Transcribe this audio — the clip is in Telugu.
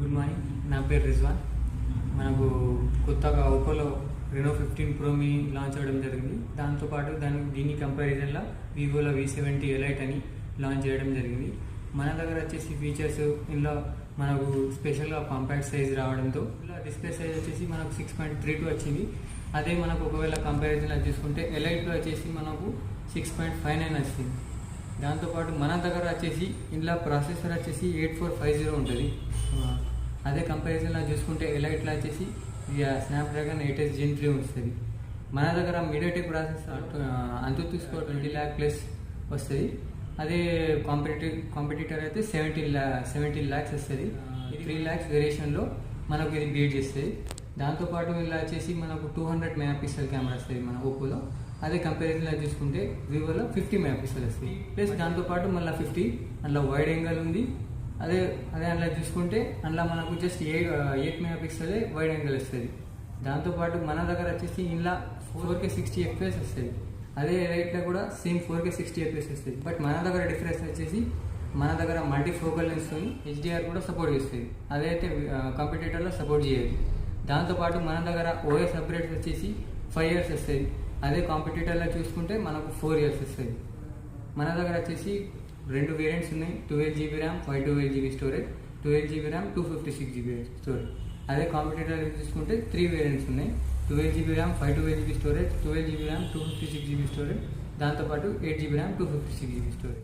గుడ్ మార్నింగ్, నా పేరు రిజ్వాన్. మనకు కొత్తగా ఓపోలో రెనో 15 ప్రో మీ లాంచ్ అవ్వడం జరిగింది. దాంతోపాటు దీని కంపారిజన్లో వివోలో V70 ఎలైట్ అని లాంచ్ చేయడం జరిగింది. మన దగ్గర వచ్చేసి ఫీచర్స్ ఇందులో మనకు స్పెషల్గా కాంపాక్ట్ సైజ్ రావడంతో ఇలా డిస్ప్లే సైజ్ వచ్చేసి మనకు 6.32 వచ్చింది. అదే మనకు ఒకవేళ కంపారిజన్లో చూసుకుంటే ఎలైట్లో వచ్చేసి మనకు 6.59 వచ్చింది. దాంతోపాటు మన దగ్గర వచ్చేసి ఇందులో ప్రాసెసర్ వచ్చేసి 8450 ఉంటుంది. అదే కంపారిజన్లో చూసుకుంటే ఎలైట్లో వచ్చేసి స్నాప్డ్రాగన్ 8s Gen 3 వస్తుంది. మన దగ్గర మీడియాటెక్ ప్రాసెసర్ అంతు తీసుకో 20 lakh ప్లస్ వస్తుంది. అదే కాంపిటీటర్ అయితే 17 lakhs వస్తుంది. 3 lakhs వేరియేషన్లో మనకు ఇది బీట్ చేస్తుంది. దాంతోపాటు ఇలా వచ్చేసి మనకు 200 MP కెమెరా వస్తుంది మన ఓపోలో. అదే కంపారిజన్లో చూసుకుంటే వివోలో 50 MP వస్తుంది. ప్లస్ దాంతోపాటు మళ్ళీ 50 అందులో వైడ్ యాంగిల్ ఉంది. అదే అందులో చూసుకుంటే అందులో మనకు జస్ట్ 8 MP వైడ్ యాంగిల్ వస్తుంది. దాంతోపాటు మన దగ్గర వచ్చేసి ఇందులో 4K 60 FPS వస్తుంది. అదే రేట్లో కూడా సేమ్ 4K 60 FPS వస్తుంది. బట్ మన దగ్గర డిఫరెన్స్ వచ్చేసి మన దగ్గర మల్టీ ఫోకల్ లెన్స్ HDR కూడా సపోర్ట్ చేస్తుంది. అదైతే కంప్యూటర్లో సపోర్ట్ చేయదు. దాంతోపాటు మన దగ్గర OS అప్గ్రేడ్స్ వచ్చేసి 5 years వస్తుంది. అదే కాంపిటీటర్లో చూసుకుంటే మనకు 4 years వస్తుంది. మన దగ్గర వచ్చేసి 2 వేరియంట్స్ ఉన్నాయి. 12GB RAM, 512GB storage, 12GB RAM, 256GB storage. అదే కాంపిటీటర్లో చూసుకుంటే 3 వేరియంట్స్ ఉన్నాయి. 12GB RAM, 512GB storage, 12GB RAM, 256GB storage, దాంతోపాటు 8GB RAM, 256GB స్టోరేజ్.